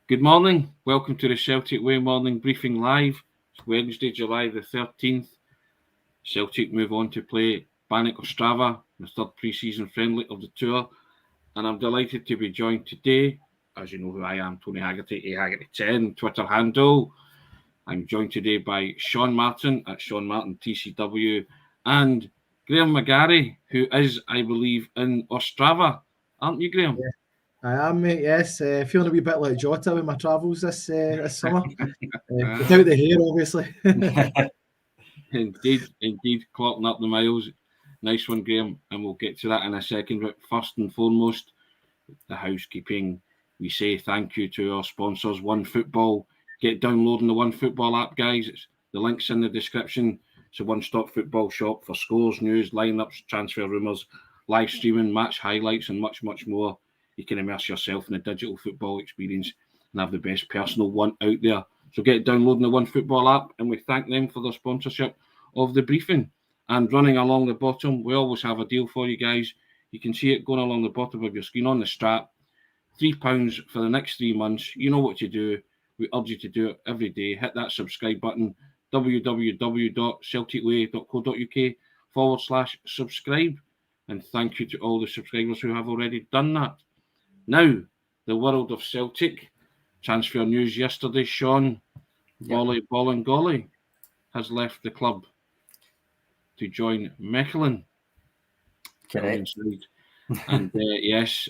Good morning. Welcome to the Celtic Way Morning Briefing Live. It's Wednesday, July the 13th. Celtic move on to play Banik Ostrava, the third pre-season friendly of the tour. And I'm delighted to be joined today, as you know who I am, Tony Haggerty, Haggerty 10, Twitter handle. I'm joined today by Sean Martin at Sean Martin TCW and Graeme McGarry, who is, I believe, in Ostrava. Aren't you, Graeme? Yeah. I am, mate, yes. Feeling a wee bit like Jota with my travels this summer. Without the hair, obviously. Indeed, clocking up the miles. Nice one, Graeme, and we'll get to that in a second. But first and foremost, the housekeeping. We say thank you to our sponsors, OneFootball. Get downloading the OneFootball app, guys. The link's in the description. It's a one-stop football shop for scores, news, lineups, transfer rumours, live streaming, match highlights, and much, much more. You can immerse yourself in a digital football experience and have the best personal one out there. So get downloading the OneFootball app, and we thank them for their sponsorship of the briefing. And running along the bottom, we always have a deal for you guys. You can see it going along the bottom of your screen on the strap. £3 for the next 3 months. You know what to do. We urge you to do it every day. Hit that subscribe button, www.celticway.co.uk/subscribe. And thank you to all the subscribers who have already done that. Now, the world of Celtic. Transfer news yesterday, Sean. Bolingoli has left the club to join Mechelen. Correct. And yes,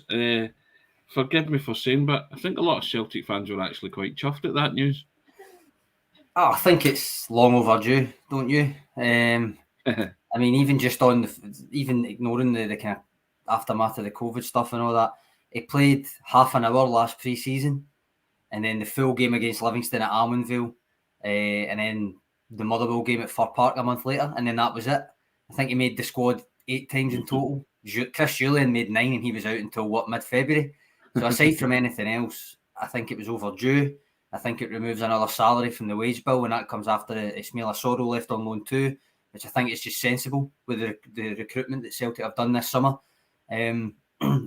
forgive me for saying, but I think a lot of Celtic fans were actually quite chuffed at that news. Oh, I think it's long overdue, don't you? I mean, even just even ignoring the kind of aftermath of the COVID stuff and all that, he played half an hour last pre-season, and then the full game against Livingston at Almondvale, and then the Motherwell game at Fir Park a month later, and then that was it. I think he made the squad 8 times in total. Chris Julian made 9, and he was out until mid-February. So aside from anything else, I think it was overdue. I think it removes another salary from the wage bill, and that comes after Ismail Assoro left on loan too, which I think is just sensible with the recruitment that Celtic have done this summer.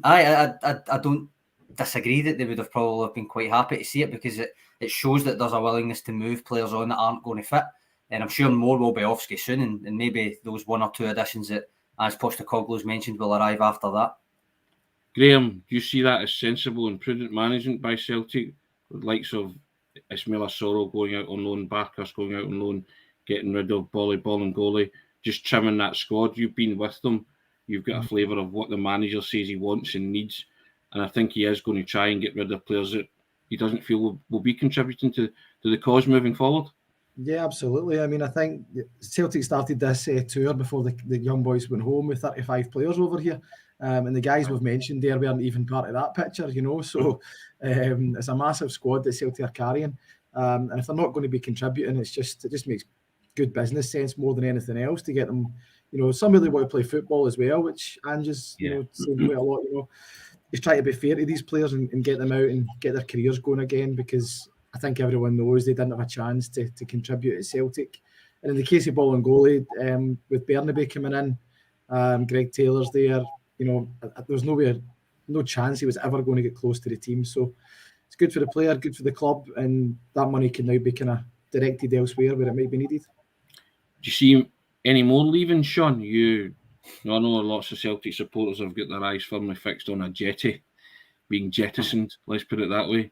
I don't disagree that they would have probably been quite happy to see it, because it shows that there's a willingness to move players on that aren't going to fit. And I'm sure more will be off soon, and maybe those 1 or 2 additions that, as Postecoglou's mentioned, will arrive after that. Graeme, do you see that as sensible and prudent management by Celtic? The likes of Ismail Assoro going out on loan, Bacchus going out on loan, getting rid of Bolingoli, just trimming that squad. You've been with them. You've got a flavour of what the manager says he wants and needs. And I think he is going to try and get rid of players that he doesn't feel will be contributing to the cause moving forward. Yeah, absolutely. I mean, I think Celtic started this tour before the young boys went home with 35 players over here. And the guys we've mentioned there weren't even part of that picture, you know. So it's a massive squad that Celtic are carrying. And if they're not going to be contributing, it just makes good business sense more than anything else to get them, you know, some really want to play football as well, which Ange's, you know, saying quite a lot, you know. He's trying to be fair to these players and get them out and get their careers going again, because I think everyone knows they didn't have a chance to contribute at Celtic. And in the case of Bolingoli, with Bernabe coming in, Greg Taylor's there, you know, there's no chance he was ever going to get close to the team. So it's good for the player, good for the club, and that money can now be kind of directed elsewhere where it might be needed. Do you see any more leaving, Sean? I know lots of Celtic supporters have got their eyes firmly fixed on Ajeti being jettisoned, let's put it that way.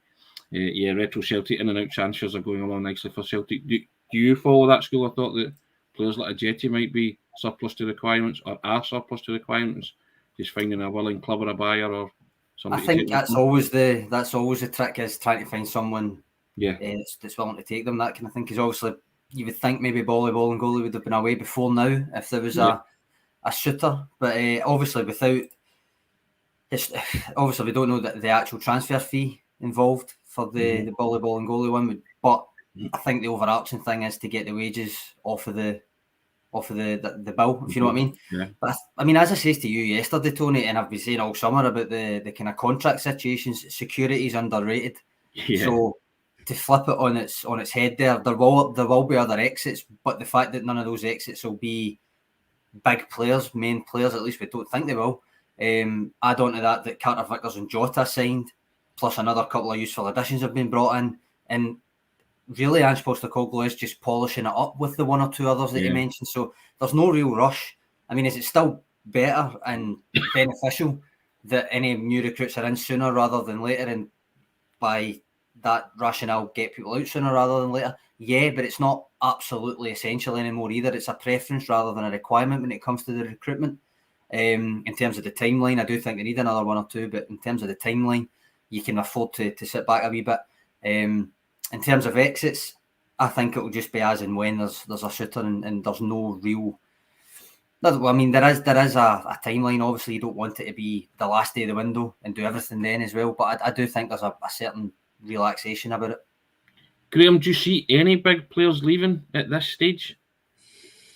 Retro Celtic in and out transfers are going along nicely for Celtic. Do you follow that school of thought that players like Ajeti might be surplus to requirements or are surplus to requirements, just finding a willing club or a buyer or somebody? I think that's always the trick, is trying to find someone that's willing to take them, that kind of thing. Because obviously you would think maybe Bolingoli would have been away before now if there was a suitor, but obviously we don't know the actual transfer fee involved for the Bolingoli one, but I think the overarching thing is to get the wages off of the bill, if you know what I mean. Yeah. But I mean, as I said to you yesterday, Tony, and I've been saying all summer about the kind of contract situations, security is underrated. Yeah. So to flip it on its head, there will be other exits, but the fact that none of those exits will be big players, main players, at least we don't think they will. Add on to that Carter Vickers and Jota signed. plus another couple of useful additions have been brought in, and really Ange Postecoglou is just polishing it up with the one or two others that you mentioned. So there's no real rush. I mean, is it still better and beneficial that any new recruits are in sooner rather than later, and by that rationale get people out sooner rather than later? Yeah, but it's not absolutely essential anymore either. It's a preference rather than a requirement when it comes to the recruitment. In terms of the timeline, I do think they need another one or two, but in terms of the timeline, you can afford to sit back a wee bit. In terms of exits, I think it will just be as and when there's a shooter, and there's no real. I mean, there is a timeline. Obviously, you don't want it to be the last day of the window and do everything then as well. But I do think there's a certain relaxation about it. Graeme, do you see any big players leaving at this stage?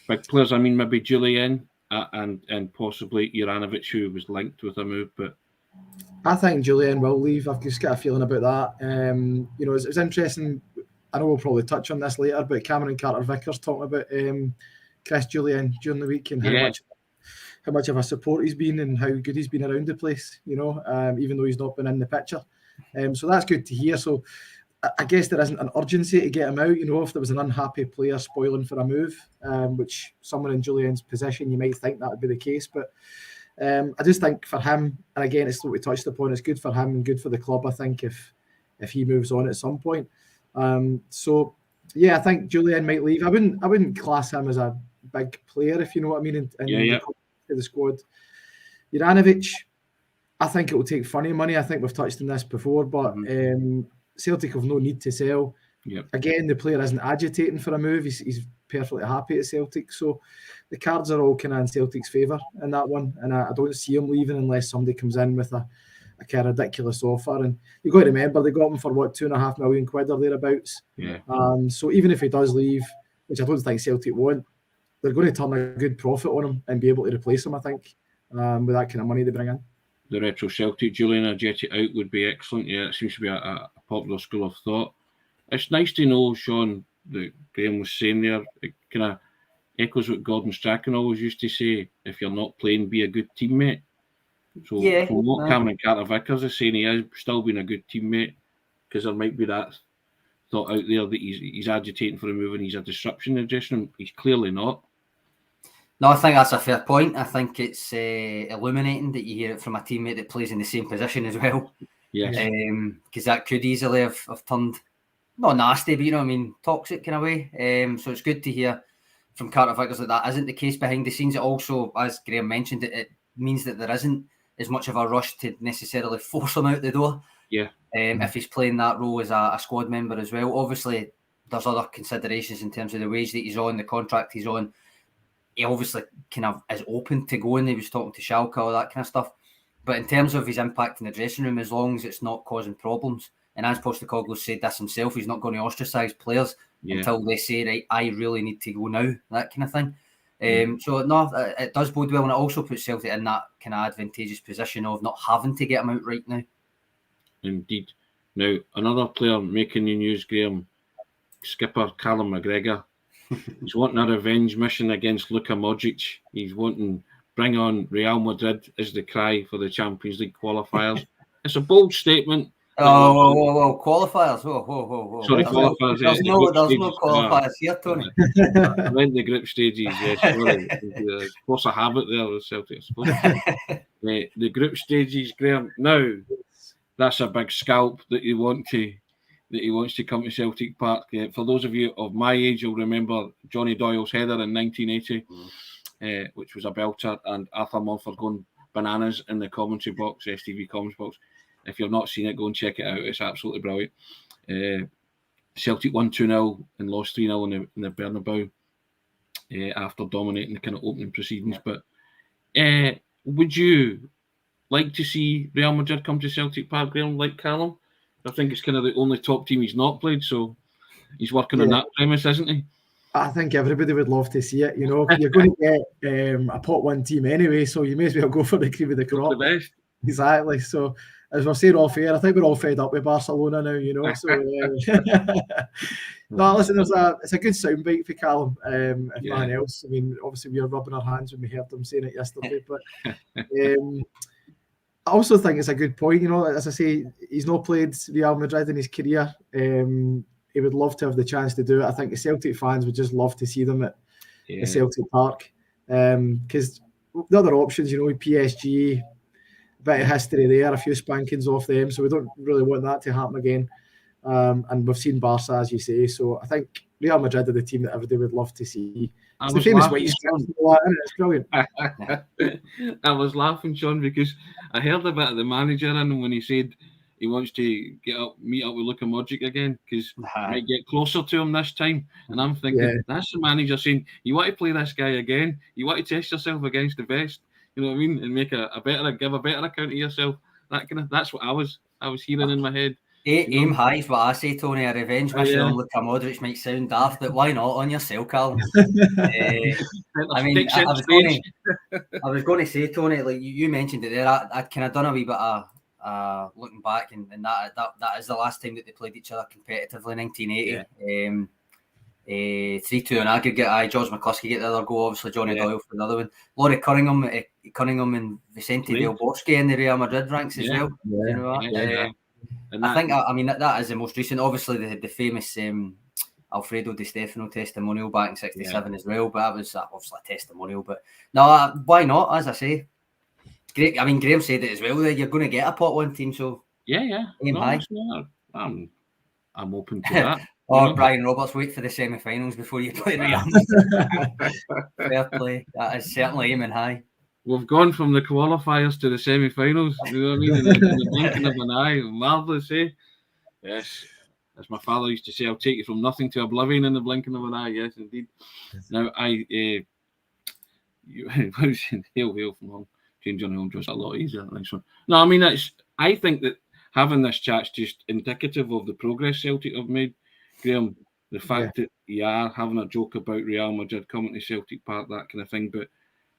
Big players, I mean, maybe Julian and possibly Juranovic, who was linked with a move, but. I think Julian will leave. I've just got a feeling about that. It's interesting. I know we'll probably touch on this later, but Cameron Carter-Vickers talking about Chris Julian during the week and how much of a support he's been and how good he's been around the place, even though he's not been in the picture. So that's good to hear. So I guess there isn't an urgency to get him out. If there was an unhappy player spoiling for a move, which someone in Julian's position, you might think that would be the case, but I just think for him, and again, it's what we touched upon, it's good for him and good for the club, I think, if he moves on at some point. So yeah, I think Julian might leave. I wouldn't class him as a big player, if you know what I mean, in the squad. Juranovic, I think it will take funny money. I think we've touched on this before, but Celtic have no need to sell. Yep. Again, the player isn't agitating for a move. He's perfectly happy at Celtic. So the cards are all kind of in Celtic's favour in that one. And I don't see him leaving unless somebody comes in with a kind of ridiculous offer. And you've got to remember, they got him for what, £2.5 million or thereabouts. Yeah. So even if he does leave, which I don't think Celtic won't, they're going to turn a good profit on him and be able to replace him, I think, with that kind of money they bring in. The retro Celtic Julian Ajeti out would be excellent. Yeah, it seems to be a popular school of thought. It's nice to know, Sean, that Graeme was saying there. It kind of echoes what Gordon Strachan always used to say: if you're not playing, be a good teammate. So from what Cameron Carter-Vickers is saying, he has still been a good teammate, because there might be that thought out there that he's agitating for a move and he's a disruption in the dressing room. He's clearly not. No, I think that's a fair point. I think it's illuminating that you hear it from a teammate that plays in the same position as well. Yes. Because that could easily have turned, not nasty, but toxic in a way. So it's good to hear from Carter-Vickers that isn't the case behind the scenes. It also, as Graeme mentioned, it means that there isn't as much of a rush to necessarily force him out the door. Yeah. If he's playing that role as a squad member as well. Obviously, there's other considerations in terms of the wage that he's on, the contract he's on. He obviously kind of is open to going. He was talking to Schalke, all that kind of stuff. But in terms of his impact in the dressing room, as long as it's not causing problems, and as Postecoglou said this himself, he's not going to ostracise players until they say, right, I really need to go now, that kind of thing. So no, it does bode well, and it also puts Celtic in that kind of advantageous position of not having to get him out right now. Indeed. Now, another player making the news, Graeme, skipper Callum McGregor. He's wanting a revenge mission against Luka Modric. He's wanting bring on Real Madrid as the cry for the Champions League qualifiers. It's a bold statement. Whoa, qualifiers. Whoa. Sorry, qualifiers. There's no qualifiers here, Tony. I meant the group stages, yes. Sorry. Of course, I have it there with Celtic, I suppose. The group stages, Graeme. Now, that's a big scalp that he wants to come to Celtic Park. For those of you of my age, you'll remember Johnny Doyle's header in 1980, which was a belter, and Arthur Mumford going bananas in the commentary box, STV Commons box. If you've not seen it, go and check it out. It's absolutely brilliant. Celtic won 2-0 and lost 3-0 in the Bernabeu after dominating the kind of opening proceedings. But would you like to see Real Madrid come to Celtic Park, Graeme, like Callum? I think it's kind of the only top team he's not played, so he's working on that premise, isn't he? I think everybody would love to see it. You're going to get a pot one team anyway, so you may as well go for the cream of the crop. The best. Exactly. So, as we're saying off air, I think we're all fed up with Barcelona now, So, no, listen, it's a good soundbite for Callum, if nothing else. I mean, obviously we were rubbing our hands when we heard them saying it yesterday, but I also think it's a good point. As I say, he's not played Real Madrid in his career. He would love to have the chance to do it. I think the Celtic fans would just love to see them at the Celtic Park, because the other options, PSG, a bit of history there, a few spankings off them, so we don't really want that to happen again. And we've seen Barca, as you say, so I think Real Madrid are the team that everybody would love to see. It's the famous white strips, it's brilliant. I was laughing, Sean, because I heard a bit of the manager in when he said he wants to meet up with Luka Modric again because he might get closer to him this time. And I'm thinking, that's the manager saying, you want to play this guy again? You want to test yourself against the best? You know what I mean? And make give a better account of yourself. That's what I was hearing in my head. Aim high is what I say, Tony. A revenge mission on Luka Modric might sound daft, but why not on yourself, Callum? I mean, I was going to say, Tony, like you mentioned it there. I kind of done a wee bit of looking back, and that is the last time that they played each other competitively, 1980. 3-2 on aggregate. George McCluskey get the other goal, obviously Johnny Doyle for another one. Laurie Cunningham and Vicente Del Bosque in the Real Madrid ranks as well. You know that? I think that is the most recent. Obviously, the famous Alfredo Di Stefano testimonial back in '67 as well. But that was obviously a testimonial. But no, why not? As I say, great. I mean, Graeme said it as well. That you're going to get a pot one team. So aim high. I'm open to that. Brian Roberts, wait for the semi-finals before you play Real. Fair play. That is certainly aiming high. We've gone from the qualifiers to the semi-finals. You know what I mean? In the blinking of an eye. Marvellous, eh? Yes. As my father used to say, I'll take you from nothing to oblivion in the blinking of an eye. Yes, indeed. Now, hail from home. Change on home just a lot easier. Nice one. No, I mean, I think that having this chat's just indicative of the progress Celtic have made. Graeme, the fact that you are having a joke about Real Madrid coming to Celtic Park, that kind of thing, but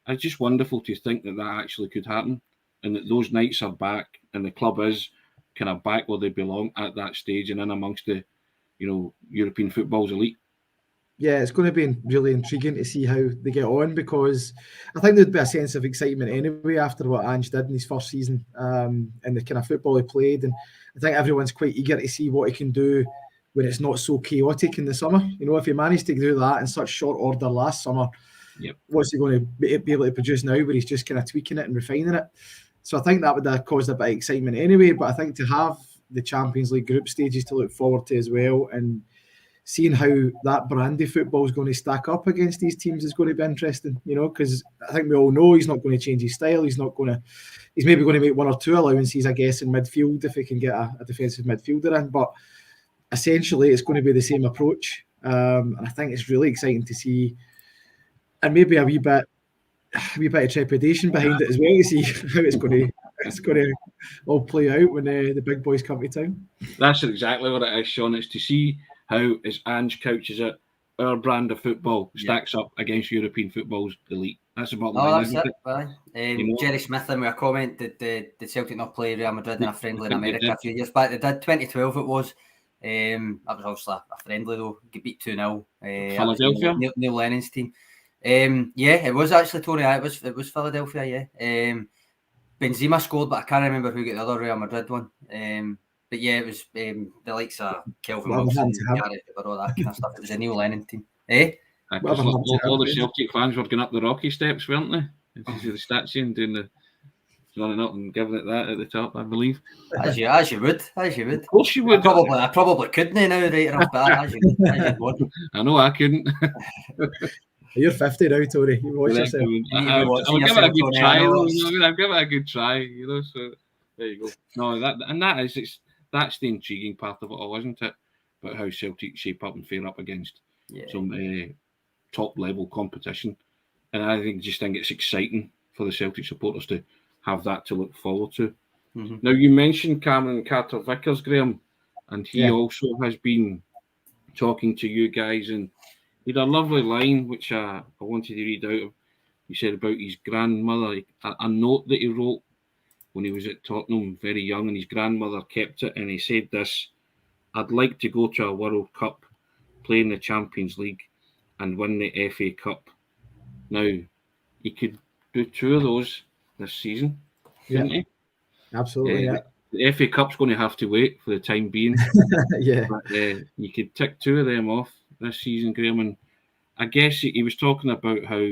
it's just wonderful to think that actually could happen and that those nights are back and the club is kind of back where they belong at that stage and in amongst the, European football's elite. Yeah, it's going to be really intriguing to see how they get on because I think there'd be a sense of excitement anyway after what Ange did in his first season and the kind of football he played. And I think everyone's quite eager to see what he can do when it's not so chaotic in the summer. If he managed to do that in such short order last summer, what's he going to be able to produce now where he's just kind of tweaking it and refining it? So I think that would have caused a bit of excitement anyway, but I think to have the Champions League group stages to look forward to as well and seeing how that brandy football is going to stack up against these teams is going to be interesting, because I think we all know he's not going to change his style. He's maybe going to make one or two allowances, I guess, in midfield if he can get a defensive midfielder in, but essentially it's going to be the same approach. And I think it's really exciting to see, and maybe a wee bit of trepidation behind it as well to see how it's going to all play out when the big boys come to town. That's exactly what it is, Sean. It's to see how, as Ange couches it, our brand of football stacks up against European football's elite. That's about the line, isn't it? Jerry Smith in with a comment that the Celtic not play Real Madrid in a friendly in America a few years back. They did 2012 it was. That was obviously a friendly though. Get beat 2-0. Philadelphia. Neil Lennon's team. It was actually Tony. It was Philadelphia. Benzema scored, but I can't remember who got the other Real Madrid one. But it was the likes of Kelvin Wilson, Gareth, all that kind of stuff. It was a Neil Lennon team. All the Celtic fans were going up the Rocky steps, weren't they? This is the statue and doing the running up and giving it that at the top, I believe. As you would. Of course you would. I probably couldn't now, right off that. As you would. I know I couldn't. You're 50 now, Tony. You watch yourself. I'll give it a good try. I'll give it a good try. So there you go. No, that's the intriguing part of it all, isn't it? About how Celtic shape up and fare up against some top level competition, and I think it's exciting for the Celtic supporters to have that to look forward to. Mm-hmm. Now you mentioned Cameron Carter-Vickers, Graeme, and he also has been talking to you guys, and he had a lovely line which I wanted to read out. He said about his grandmother, a note that he wrote when he was at Tottenham very young, and his grandmother kept it, and he said this: "I'd like to go to a World Cup, play in the Champions League and win the FA Cup." Now, he could do two of those this season, couldn't he? Absolutely, yeah. The FA Cup's going to have to wait for the time being. Yeah. But, you could tick 2 of them off this season, Graeme. And I guess he was talking about how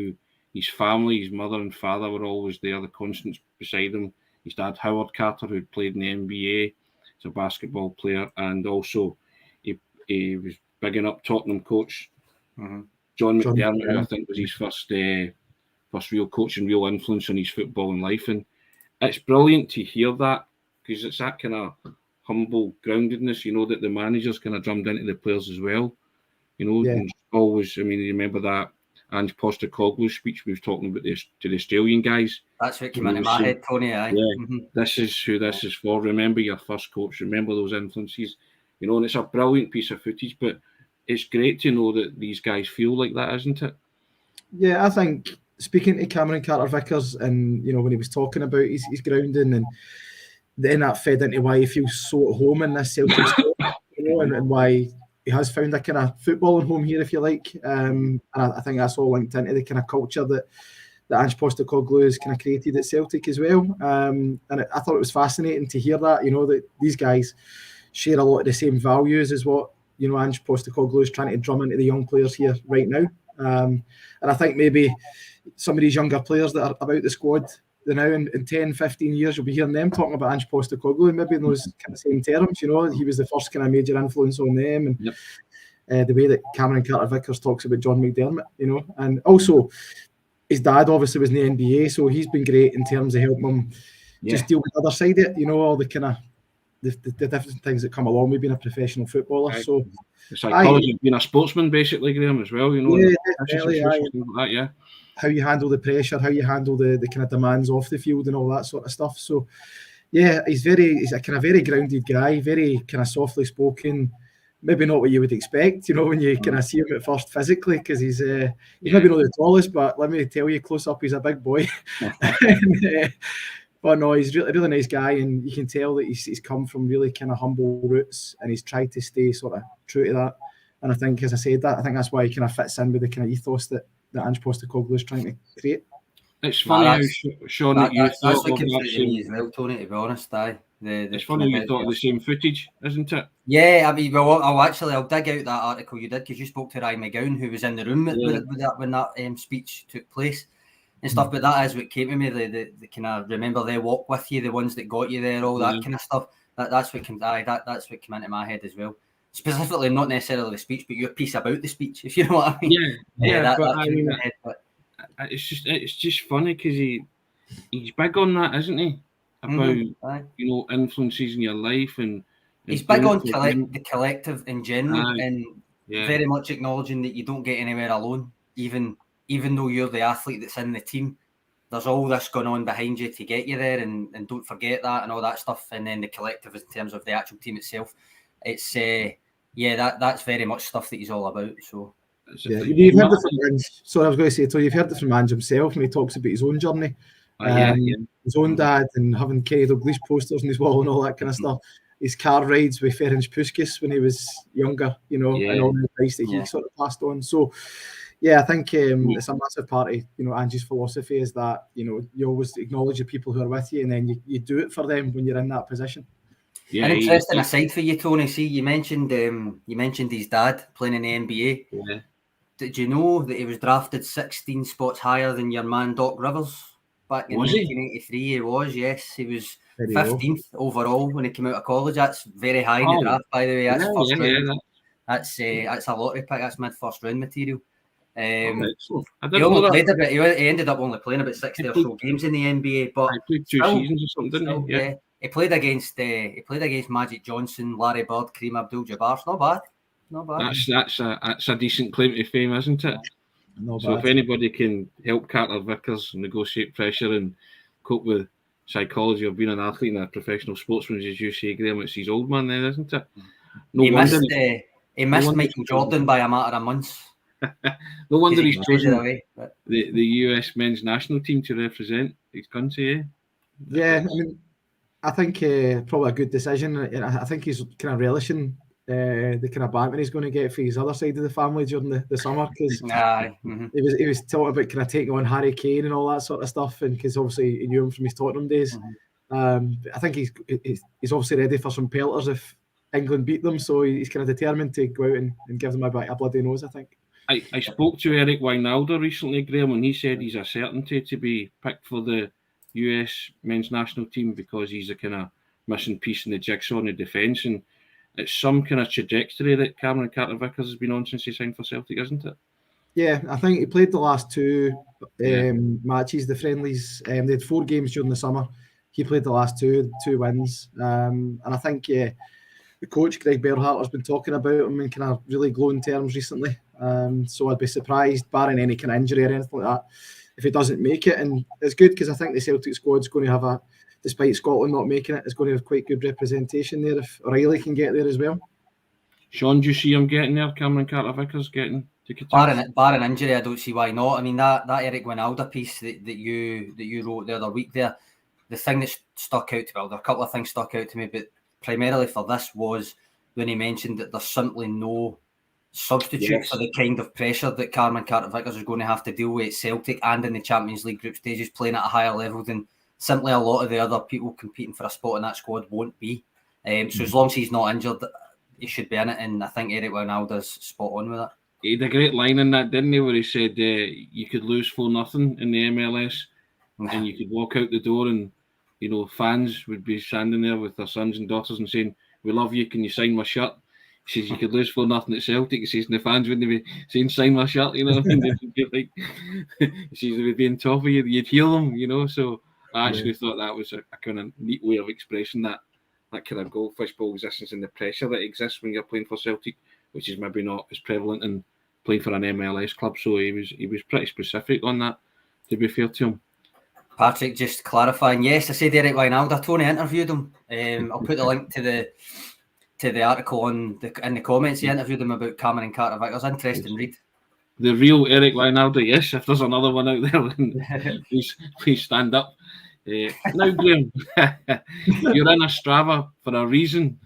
his family, his mother and father, were always there, the constants beside him. His dad, Howard Carter, who'd played in the NBA, is a basketball player, and also he was bigging up Tottenham coach John McDermott, who I think was his first real coach and real influence on his football and life. And it's brilliant to hear that, because it's that kind of humble groundedness, that the managers kind of drummed into the players as well. And always, I mean, you remember that Ange Postecoglou's speech we was talking about to the Australian guys. That's what came into my head, Tony. This is who this is for. Remember your first coach. Remember those influences. And it's a brilliant piece of footage, but it's great to know that these guys feel like that, isn't it? Yeah, I think speaking to Cameron Carter-Vickers, and when he was talking about his grounding, and then that fed into why he feels so at home in this Celtic squad, and why he has found a kind of footballing home here, if you like. And I think that's all linked into the kind of culture that Ange Postecoglou has kind of created at Celtic as well. And I thought it was fascinating to hear that, that these guys share a lot of the same values as what, Ange Postecoglou is trying to drum into the young players here right now. And I think maybe some of these younger players that are about the squad, now in 10, 15 years, you'll be hearing them talking about Ange Postecoglou, maybe in those kind of same terms. He was the first kind of major influence on them, and the way that Cameron Carter-Vickers talks about John McDermott, and also his dad obviously was in the NBA, so he's been great in terms of helping him just deal with the other side of it, all the kind of the different things that come along with being a professional footballer. Right. So the psychology of being a sportsman, basically, Graeme, as well. Definitely, how you handle the pressure, how you handle the kind of demands off the field and all that sort of stuff. So, yeah, he's a kind of very grounded guy, very kind of softly spoken, maybe not what you would expect, when you kind of see him at first physically, because he's maybe not the tallest, but let me tell you, close up, he's a big boy. But no, he's a really nice guy, and you can tell that he's come from really kind of humble roots, and he's tried to stay sort of true to that. And I think, as I said, I think that's why he kind of fits in with the kind of ethos that Ange Postecoglou is trying to create. It's funny how Sean that you thought of that same as well, Tony. To be honest, it's funny you thought of the same footage, isn't it? Yeah, I mean, I'll dig out that article you did, because you spoke to Graeme McGarry, who was in the room when that speech took place and stuff. But that is what came to me. The kind of remember they walk with you, the ones that got you there, all that kind of stuff. That's what came into my head as well. Specifically, not necessarily the speech, but your piece about the speech, if you know what I mean. It's just funny because he's big on that, isn't he? About influences in your life, and he's big on the collective in general, and very much acknowledging that you don't get anywhere alone, even though you're the athlete that's in the team. There's all this going on behind you to get you there, and don't forget that and all that stuff. And then the collective in terms of the actual team itself. It's that's very much stuff that he's all about. So you've heard it from Ange. So I was going to say, so you've heard it from Ange himself when he talks about his own journey, his own dad, and having Kenny Dalglish posters on his wall and all that kind of stuff. His car rides with Ferenc Puskas when he was younger, and all the advice that he sort of passed on. So I think it's a massive part of Ange's philosophy is that you always acknowledge the people who are with you, and then you do it for them when you're in that position. Yeah, an interesting aside for you, Tony. See, you mentioned his dad playing in the NBA. Yeah. Did you know that he was drafted 16 spots higher than your man Doc Rivers back in 1983? He was, yes. He was 15th overall when he came out of college. That's very high in the draft, by the way. That's first round. That's a lottery pick. That's mid first round material. He ended up only playing about 60 or so games in the NBA, but he played 2 seasons or something, didn't he? Yeah. He played against Magic Johnson, Larry Bird, Kareem Abdul-Jabbar. Not bad. That's a decent claim to fame, isn't it? Not so bad. If anybody can help Carter-Vickers negotiate pressure and cope with psychology of being an athlete and a professional sportsman, as you say, Graeme, it's his old man then, isn't it? He missed Michael Jordan by a matter of months. No wonder he's chosen the US men's national team to represent his country. Yeah, I mean, I think probably a good decision. I think he's kind of relishing the kind of banter he's going to get for his other side of the family during the summer, because he was talking about kind of taking on Harry Kane and all that sort of stuff, and because obviously he knew him from his Tottenham days. I think he's obviously ready for some pelters if England beat them, so he's kind of determined to go out and give them a bloody nose, I think. I spoke to Eric Wijnaldum recently, Graeme, and he said he's a certainty to be picked for the US men's national team because he's a kind of missing piece in the jigsaw in the defence, and it's some kind of trajectory that Cameron Carter-Vickers has been on since he signed for Celtic, isn't it? Yeah, I think he played the last two matches, the friendlies. They had 4 games during the summer. He played the last 2 wins. And I think, the coach, Greg Berhalter, has been talking about him in kind of really glowing terms recently. So I'd be surprised, barring any kind of injury or anything like that, if he doesn't make it. And it's good because I think the Celtic squad's going to have despite Scotland not making it, it's going to have quite good representation there if O'Reilly can get there as well. Sean, do you see him getting there? Cameron Carter-Vickers getting to Qatar? Barring injury, I don't see why not. I mean, that Eric Wijnaldum piece that you wrote the other week there, the thing that stuck out, well, there are a couple of things stuck out to me, but primarily for this was when he mentioned that there's simply no substitute for the kind of pressure that Cameron Carter-Vickers is going to have to deal with at Celtic and in the Champions League group stages, playing at a higher level than simply a lot of the other people competing for a spot in that squad won't be. So as long as he's not injured, he should be in it, and I think Eric Wijnaldum's spot on with it. He had a great line in that, didn't he, where he said you could lose 4-0 in the MLS and you could walk out the door and, fans would be standing there with their sons and daughters and saying, "We love you, can you sign my shirt?" He says you could lose 4-0 at Celtic. He says, and the fans wouldn't be saying, "Sign my shirt," He says they would be on top of you, you'd hear them, so I actually thought that was a kind of neat way of expressing that kind of goldfish bowl existence and the pressure that exists when you're playing for Celtic, which is maybe not as prevalent in playing for an MLS club. So he was pretty specific on that, to be fair to him. Patrick, just clarifying, yes, I said Eric Wijnaldum. Tony interviewed him. I'll put the link to the article in the comments. He interviewed him about Cameron Carter-Vickers. Interesting read. The real Eric Wijnaldum, yes. If there's another one out there, then please stand up. Now, Graeme, you're in Ostrava for a reason.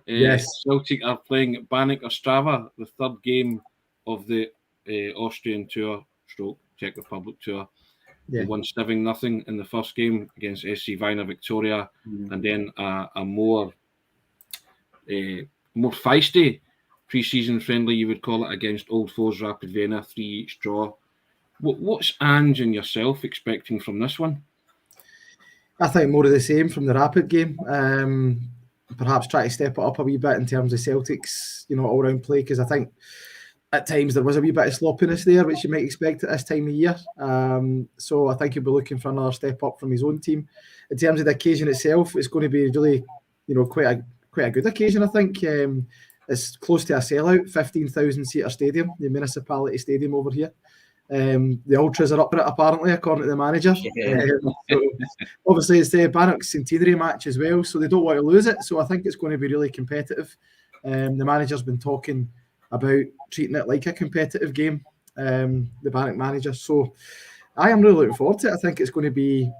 Yes. Celtic are playing Banik Ostrava, the third game of the Austrian tour, Czech Republic tour. Yeah. They won 7-0 in the first game against SC Vina Victoria, and then a more feisty pre-season friendly, you would call it, against Old Foes Rapid Vienna, 3-3 draw. What's Ange and yourself expecting from this one? I think more of the same from the Rapid game. Perhaps try to step it up a wee bit in terms of Celtic's, all-round play, because I think at times there was a wee bit of sloppiness there, which you might expect at this time of year. So I think he'll be looking for another step up from his own team. In terms of the occasion itself, it's going to be really, quite a good occasion, I think. It's close to a sellout, 15,000-seater stadium, the municipality stadium over here. The Ultras are up for it, apparently, according to the manager. So obviously, it's the Banik's centenary match as well, so they don't want to lose it. So I think it's going to be really competitive. The manager's been talking about treating it like a competitive game, the Banik manager. So I am really looking forward to it. I think it's going to be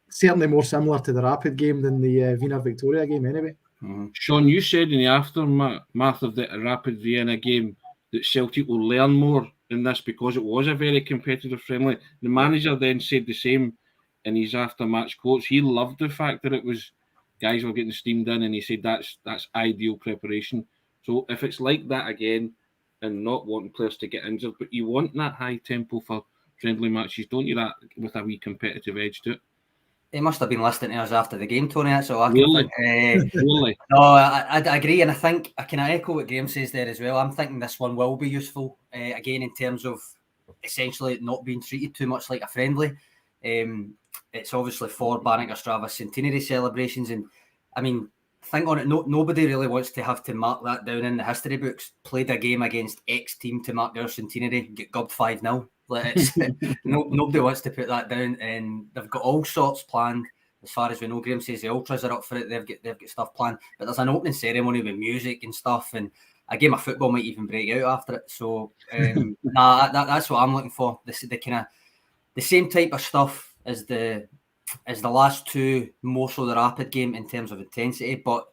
certainly more similar to the Rapid game than the Wiener Victoria game anyway. Sean, you said in the aftermath of the Rapid Vienna game that Celtic will learn more in this because it was a very competitive friendly. The manager then said the same in his after-match quotes. He loved the fact that it was guys were getting steamed in, and he said that's ideal preparation. So if it's like that again, and not wanting players to get injured, but you want that high tempo for friendly matches, don't you? That with a wee competitive edge to it. He must have been listening to us after the game, Tony. That's all I can really? think. Really? No, I agree, and I think I can echo what Graeme says there as well. I'm thinking this one will be useful, again, in terms of essentially not being treated too much like a friendly. It's obviously for Banik Ostrava centenary celebrations, and I mean, think on it, nobody really wants to have to mark that down in the history books. Played a game against X team to mark their centenary, get gubbed 5-0. Nobody wants to put that down, and they've got all sorts planned. As far as we know, Graeme says the Ultras are up for it. They've got stuff planned, but there's an opening ceremony with music and stuff, and a game of football might even break out after it. So, that's what I'm looking for. The kind of the same type of stuff as the last two, more so the Rapid game in terms of intensity, but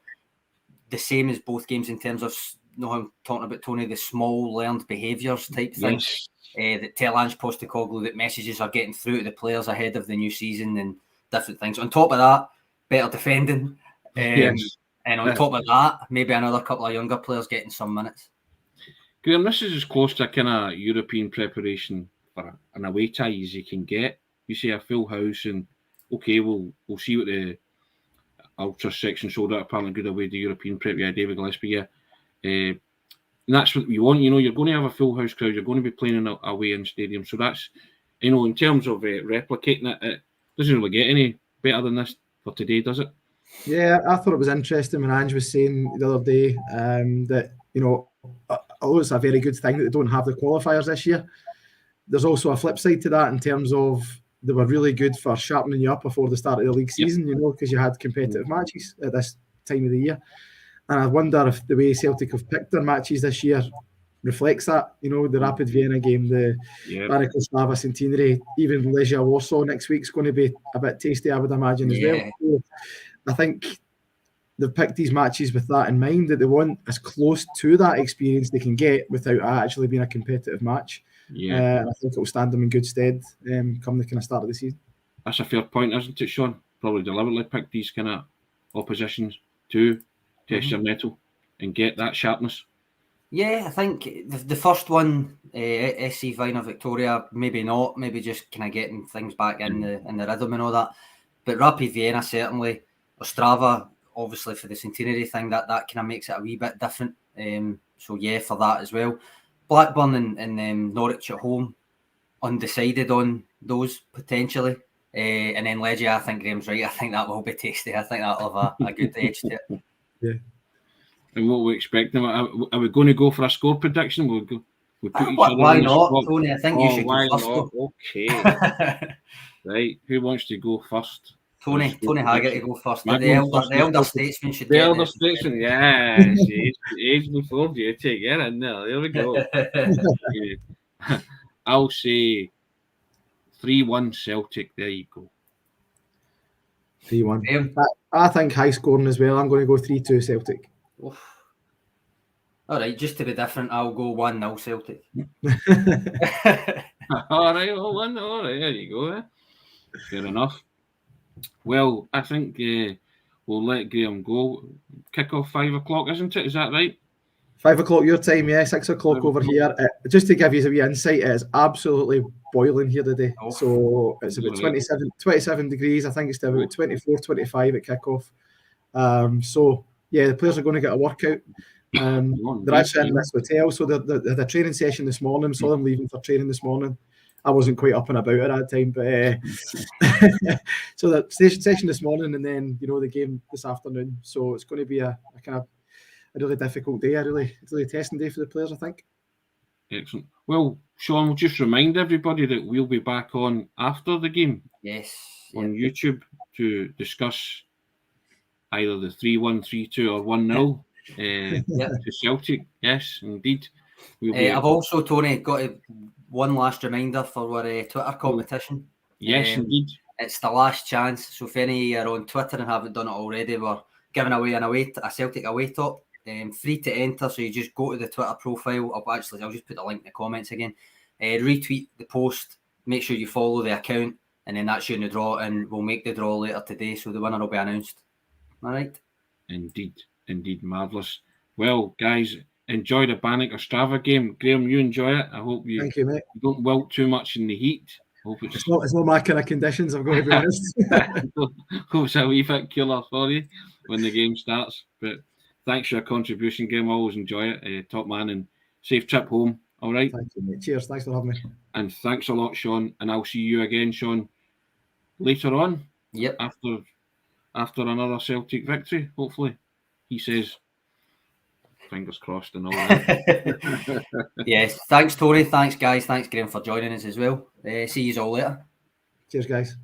the same as both games in terms of, I'm talking about, Tony, the small learned behaviours type thing. Yes. That tell Ange Postecoglou that messages are getting through to the players ahead of the new season and different things. On top of that, better defending. Yes. And on top of that, maybe another couple of younger players getting some minutes. Graeme, this is as close to a kind of European preparation for an away tie as you can get. You see a full house, and okay, we'll see what the ultra section showed out. Apparently, good away the European prep. Yeah, David Gillespie. Yeah, and that's what you want. You're going to have a full house crowd. You're going to be playing in away in stadium. So that's in terms of replicating it, it doesn't really get any better than this for today, does it? Yeah, I thought it was interesting when Ange was saying the other day that, although it's a very good thing that they don't have the qualifiers this year, there's also a flip side to that in terms of they were really good for sharpening you up before the start of the league season, because you had competitive matches at this time of the year. And I wonder if the way Celtic have picked their matches this year reflects that. The Rapid Vienna game, the Banik Ostrava Centenary, even Legia Warsaw next week's going to be a bit tasty, I would imagine, as well. So I think they've picked these matches with that in mind, that they want as close to that experience they can get without actually being a competitive match. I think it will stand them in good stead come the kind of start of the season. That's a fair point, isn't it, Sean? Probably deliberately picked these kind of oppositions to test your mettle and get that sharpness. Yeah, I think the first one, SC Vina Victoria, maybe not, maybe just kind of getting things back in the rhythm and all that. But Rapid Vienna, certainly. Ostrava, obviously, for the centenary thing, that kind of makes it a wee bit different. So, for that as well. Blackburn and Norwich at home, undecided on those, potentially. And then Legia, I think Graham's right. I think that will be tasty. I think that'll have a good edge to it. Yeah. And what we expect them? Are we going to go for a score prediction? We'll put each other why on the not, spot. Tony? I think you should go first. Okay. Right. Who wants to go first? Tony Haggerty go first. The elder statesman should the get elder statesman, yes. age before duty. Get in there. There we go. I'll say 3-1 Celtic. There you go. 3-1. I think high scoring as well. I'm going to go 3-2 Celtic. Oof. All right, just to be different, I'll go 1-0 Celtic. All right, 1-0. All right, there you go. Fair enough. Well, I think we'll let Graeme go. Kick off 5 o'clock, isn't it? Is that right? 5 o'clock your time, 6 o'clock over here. Just to give you a wee insight, it is absolutely boiling here today. So it's about 27 degrees. I think it's about 24, 25 at kickoff. The players are going to get a workout. They're actually in this hotel, so they had a training session this morning. Saw them leaving for training this morning. I wasn't quite up and about at that time, but so the session this morning, and then the game this afternoon. So it's going to be a kind of a really difficult day, a really testing day for the players, I think. Excellent. Well, Sean, we'll just remind everybody that we'll be back on after the game. Yes. On YouTube to discuss either the 3-1, 3-2 or 1-0 to Celtic. Yes, indeed. I've also, Tony, got one last reminder for our Twitter competition. Yes, indeed. It's the last chance. So if any are on Twitter and haven't done it already, we're giving away a Celtic away top. Free to enter, so you just go to the Twitter profile. I'll just put the link in the comments again. Retweet the post, make sure you follow the account, and then that's you in the draw, and we'll make the draw later today, so the winner will be announced. All right? Indeed, marvellous. Well, guys, enjoy the Banik Ostrava game. Graeme, you enjoy it. I hope you, Thank you, mate. Don't wilt too much in the heat. Hope it's not my kind of conditions, I'm going to be honest. Hope it's a wee bit cooler for you when the game starts, but thanks for your contribution, Graeme. I always enjoy it. Top man, and safe trip home. All right. Thank you, mate. Cheers. Thanks for having me. And thanks a lot, Sean. And I'll see you again, Sean, later on. Yep. After another Celtic victory, hopefully. He says, fingers crossed and all that. Yes. Thanks, Tony. Thanks, guys. Thanks, Graeme, for joining us as well. See you all later. Cheers, guys.